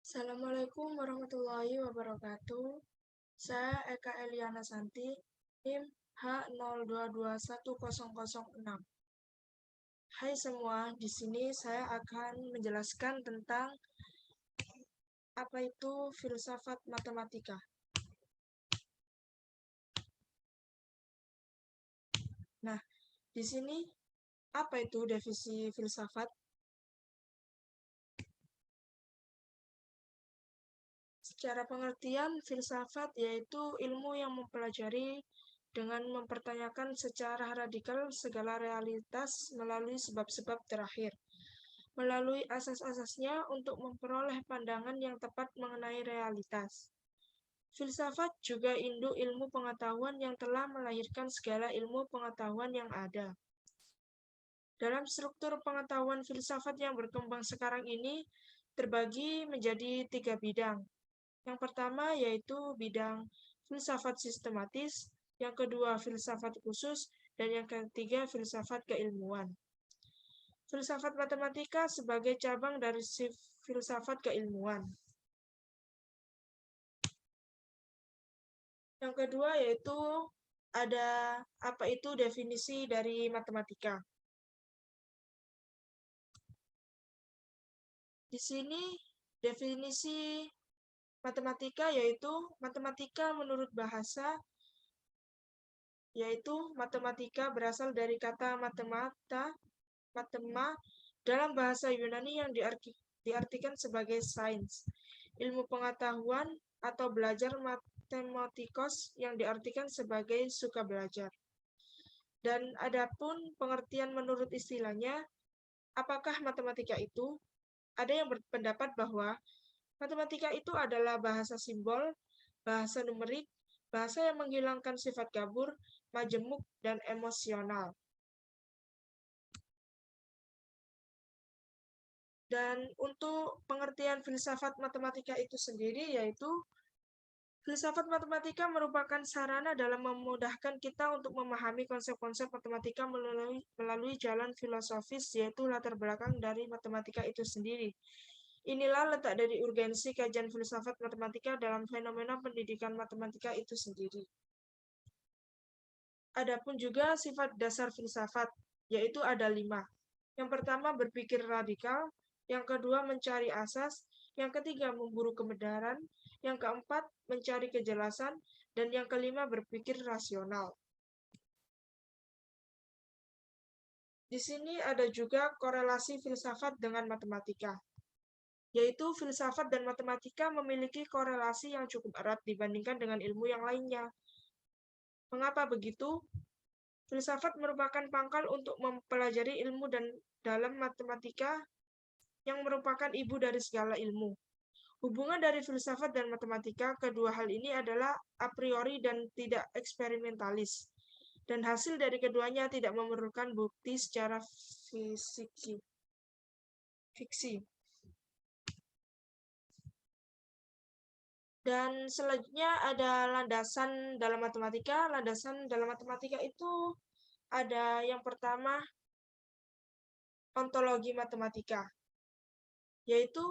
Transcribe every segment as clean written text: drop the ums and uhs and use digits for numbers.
Assalamualaikum warahmatullahi wabarakatuh. Saya Eka Eliana Santi, NIM H02210006. Hai semua, di sini saya akan menjelaskan tentang apa itu filsafat matematika. Nah, di sini apa itu definisi filsafat? Secara pengertian, filsafat yaitu ilmu yang mempelajari dengan mempertanyakan secara radikal segala realitas melalui sebab-sebab terakhir, melalui asas-asasnya untuk memperoleh pandangan yang tepat mengenai realitas. Filsafat juga induk ilmu pengetahuan yang telah melahirkan segala ilmu pengetahuan yang ada. Dalam struktur pengetahuan filsafat yang berkembang sekarang ini terbagi menjadi 3 bidang. Yang pertama yaitu bidang filsafat sistematis, yang kedua filsafat khusus, dan yang ketiga filsafat keilmuan. Filsafat matematika sebagai cabang dari filsafat keilmuan. Yang kedua yaitu ada apa itu definisi dari matematika. Di sini definisi matematika yaitu matematika menurut bahasa, yaitu matematika berasal dari kata matema dalam bahasa Yunani yang diartikan sebagai sains, ilmu pengetahuan atau belajar, matematikos yang diartikan sebagai suka belajar. Dan adapun pengertian menurut istilahnya, apakah matematika itu? Ada yang berpendapat bahwa matematika itu adalah bahasa simbol, bahasa numerik, bahasa yang menghilangkan sifat kabur, majemuk, dan emosional. Dan untuk pengertian filsafat matematika itu sendiri yaitu filsafat matematika merupakan sarana dalam memudahkan kita untuk memahami konsep-konsep matematika melalui jalan filosofis, yaitu latar belakang dari matematika itu sendiri. Inilah letak dari urgensi kajian filsafat matematika dalam fenomena pendidikan matematika itu sendiri. Adapun juga sifat dasar filsafat, yaitu ada 5. Yang pertama berpikir radikal, yang kedua mencari asas, yang ketiga memburu kebenaran, yang keempat mencari kejelasan, dan yang kelima berpikir rasional. Di sini ada juga korelasi filsafat dengan matematika, yaitu filsafat dan matematika memiliki korelasi yang cukup erat dibandingkan dengan ilmu yang lainnya. Mengapa begitu? Filsafat merupakan pangkal untuk mempelajari ilmu dan dalam matematika yang merupakan ibu dari segala ilmu. Hubungan dari filsafat dan matematika, kedua hal ini adalah a priori dan tidak eksperimentalis. Dan hasil dari keduanya tidak memerlukan bukti secara fiksi. Dan selanjutnya ada landasan dalam matematika. Landasan dalam matematika itu ada yang pertama ontologi matematika, yaitu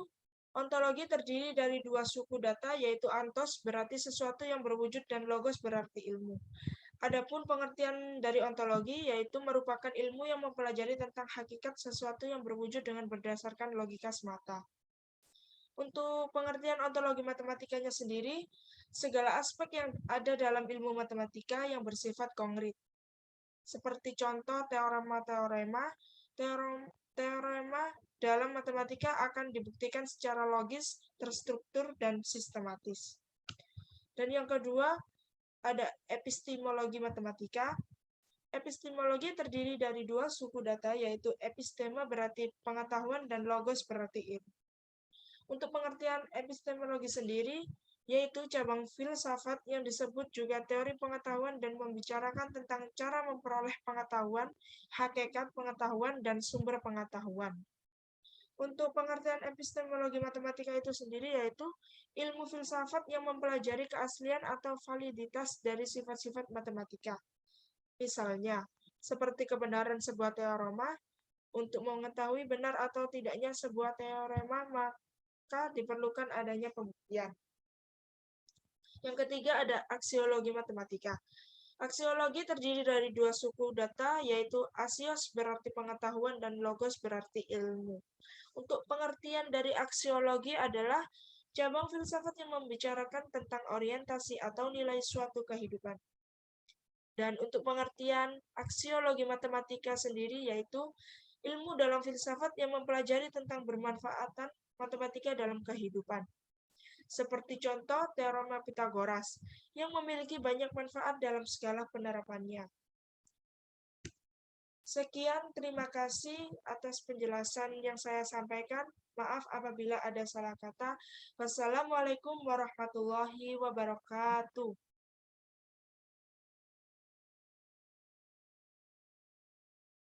ontologi terdiri dari 2 suku data, yaitu antos berarti sesuatu yang berwujud dan logos berarti ilmu. Adapun pengertian dari ontologi yaitu merupakan ilmu yang mempelajari tentang hakikat sesuatu yang berwujud dengan berdasarkan logika semata. Untuk pengertian ontologi matematikanya sendiri, segala aspek yang ada dalam ilmu matematika yang bersifat konkret. Seperti contoh teorema-teorema, teorema dalam matematika akan dibuktikan secara logis, terstruktur, dan sistematis. Dan yang kedua, ada epistemologi matematika. Epistemologi terdiri dari 2 suku data, yaitu episteme berarti pengetahuan dan logos berarti ilmu. Untuk pengertian epistemologi sendiri, yaitu cabang filsafat yang disebut juga teori pengetahuan dan membicarakan tentang cara memperoleh pengetahuan, hakikat pengetahuan, dan sumber pengetahuan. Untuk pengertian epistemologi matematika itu sendiri yaitu ilmu filsafat yang mempelajari keaslian atau validitas dari sifat-sifat matematika. Misalnya, seperti kebenaran sebuah teorema. Untuk mengetahui benar atau tidaknya sebuah teorema, maka diperlukan adanya pembuktian. Yang ketiga ada aksiologi matematika. Aksiologi terdiri dari dua suku data, yaitu asios berarti pengetahuan dan logos berarti ilmu. Untuk pengertian dari aksiologi adalah cabang filsafat yang membicarakan tentang orientasi atau nilai suatu kehidupan. Dan untuk pengertian aksiologi matematika sendiri yaitu ilmu dalam filsafat yang mempelajari tentang bermanfaatan matematika dalam kehidupan. Seperti contoh teorema Pitagoras yang memiliki banyak manfaat dalam segala penerapannya. Sekian, terima kasih atas penjelasan yang saya sampaikan. Maaf apabila ada salah kata. Wassalamualaikum warahmatullahi wabarakatuh.